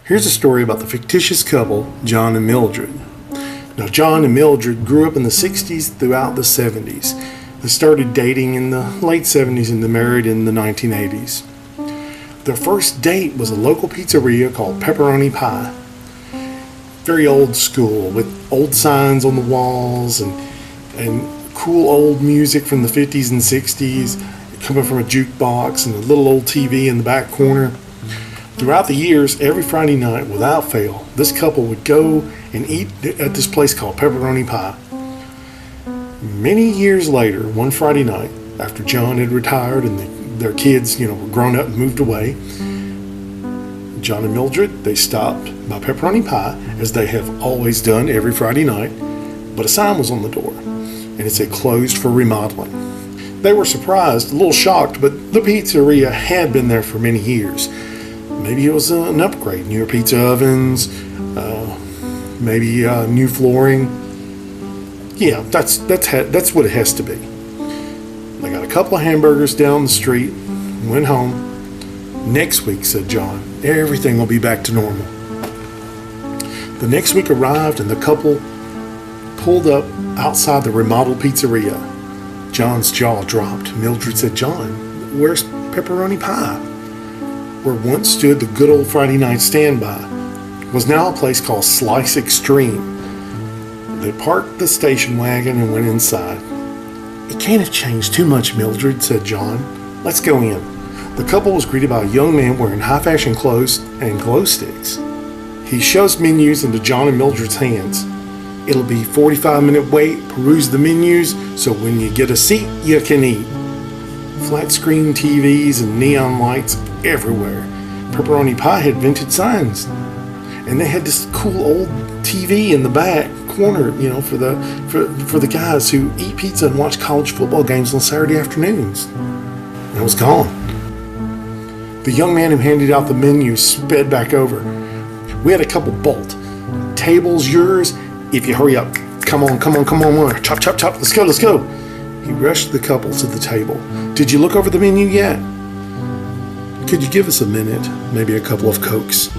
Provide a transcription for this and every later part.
Here's a story about the fictitious couple, John and Mildred. Now, John and Mildred grew up in the 60s throughout the 70s. They started dating in the late 70s and they married in the 1980s. Their first date was a local pizzeria called Pepperoni Pie. Very old school, with old signs on the walls and cool old music from the 50s and 60s coming from a jukebox and a little old TV in the back corner. Throughout the years, every Friday night, without fail, this couple would go and eat at this place called Pepperoni Pie. Many years later, one Friday night, after John had retired and their kids, were grown up and moved away, John and Mildred, they stopped by Pepperoni Pie, as they have always done every Friday night, but a sign was on the door, and it said closed for remodeling. They were surprised, a little shocked, but the pizzeria had been there for many years. Maybe it was an upgrade, newer pizza ovens, maybe new flooring. Yeah, that's what it has to be. They got a couple of hamburgers down the street, went home. Next week, said John, everything will be back to normal. The next week arrived and the couple pulled up outside the remodeled pizzeria. John's jaw dropped. Mildred said, "John, where's Pepperoni Pie?" Where once stood the good old Friday night standby was now a place called Slice Extreme. They parked the station wagon and went inside. "It can't have changed too much, Mildred," said John. "Let's go in." The couple was greeted by a young man wearing high fashion clothes and glow sticks. He shoves menus into John and Mildred's hands. "It'll be 45-minute wait, peruse the menus, so when you get a seat, you can eat." Flat screen TVs and neon lights everywhere. Pepperoni Pie had vintage signs, and they had this cool old TV in the back corner, for the guys who eat pizza and watch college football games on Saturday afternoons. And it was gone. The young man who handed out the menu sped back over. "We had a couple bolt. Table's yours if you hurry up. Come on. Chop, chop, chop. Let's go. He rushed the couple to the table. "Did you look over the menu yet?" "Could you give us a minute? Maybe a couple of Cokes."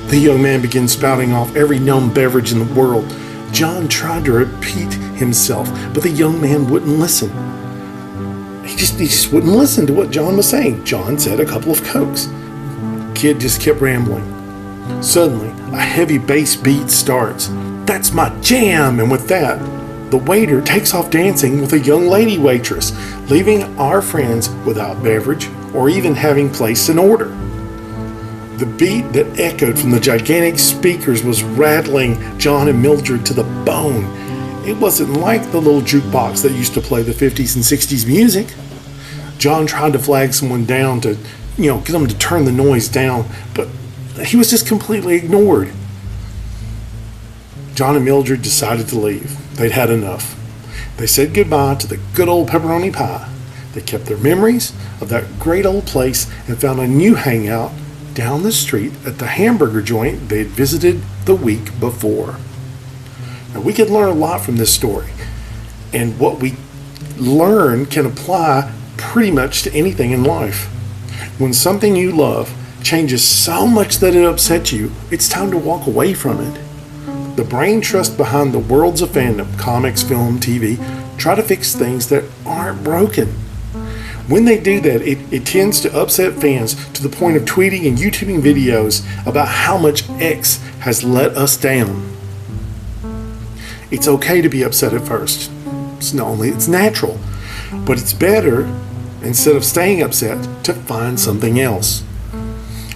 The young man began spouting off every known beverage in the world. John tried to repeat himself, but the young man wouldn't listen. He just wouldn't listen to what John was saying. John said a couple of Cokes. Kid just kept rambling. Suddenly, a heavy bass beat starts. "That's my jam!" And with that, the waiter takes off dancing with a young lady waitress, leaving our friends without beverage or even having placed an order. The beat that echoed from the gigantic speakers was rattling John and Mildred to the bone. It wasn't like the little jukebox that used to play the 50s and 60s music. John tried to flag someone down to, get them to turn the noise down, but he was just completely ignored. John and Mildred decided to leave. They'd had enough. They said goodbye to the good old Pepperoni Pie. They kept their memories of that great old place and found a new hangout down the street at the hamburger joint they had visited the week before. Now, we can learn a lot from this story, and what we learn can apply pretty much to anything in life. When something you love changes so much that it upsets you, it's time to walk away from it. The brain trust behind the worlds of fandom, comics, film, TV, try to fix things that aren't broken. When they do that, it tends to upset fans to the point of tweeting and YouTubing videos about how much X has let us down. It's okay to be upset at first. It's natural, but it's better, instead of staying upset, to find something else.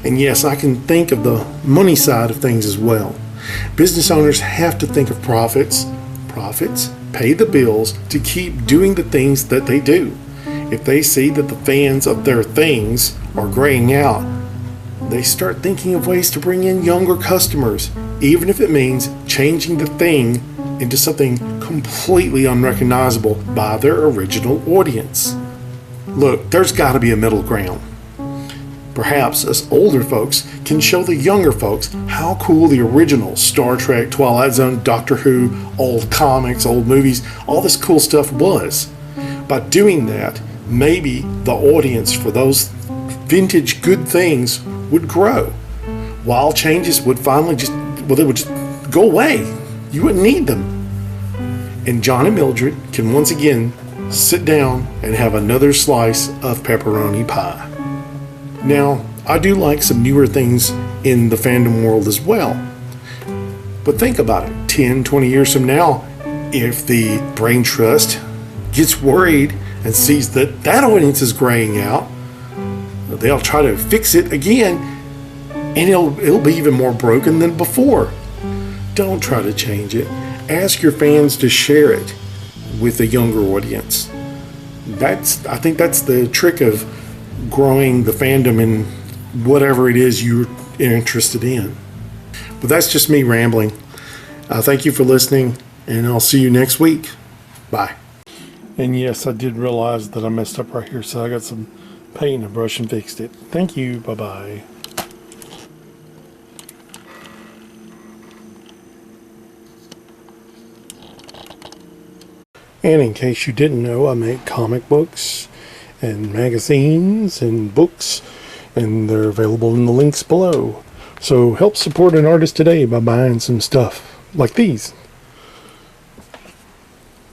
And yes, I can think of the money side of things as well. Business owners have to think of profits. Profits pay the bills to keep doing the things that they do. If they see that the fans of their things are graying out, they start thinking of ways to bring in younger customers, even if it means changing the thing into something completely unrecognizable by their original audience. Look, there's got to be a middle ground. Perhaps us older folks can show the younger folks how cool the original Star Trek, Twilight Zone, Doctor Who, old comics, old movies, all this cool stuff was. By doing that, maybe the audience for those vintage good things would grow. While changes would finally they would just go away. You wouldn't need them. And John and Mildred can once again sit down and have another slice of pepperoni pie. Now, I do like some newer things in the fandom world as well. But think about it, 10, 20 years from now, if the Brain Trust gets worried and sees that that audience is graying out, they'll try to fix it again, and it'll be even more broken than before. Don't try to change it. Ask your fans to share it with a younger audience. I think that's the trick of growing the fandom in whatever it is you're interested in. But that's just me rambling. Thank you for listening, and I'll see you next week. Bye. And yes, I did realize that I messed up right here, so I got some paint and a brush and fixed it. Thank you. Bye-bye. And in case you didn't know, I make comic books and magazines and books, and they're available in the links below. So help support an artist today by buying some stuff like these.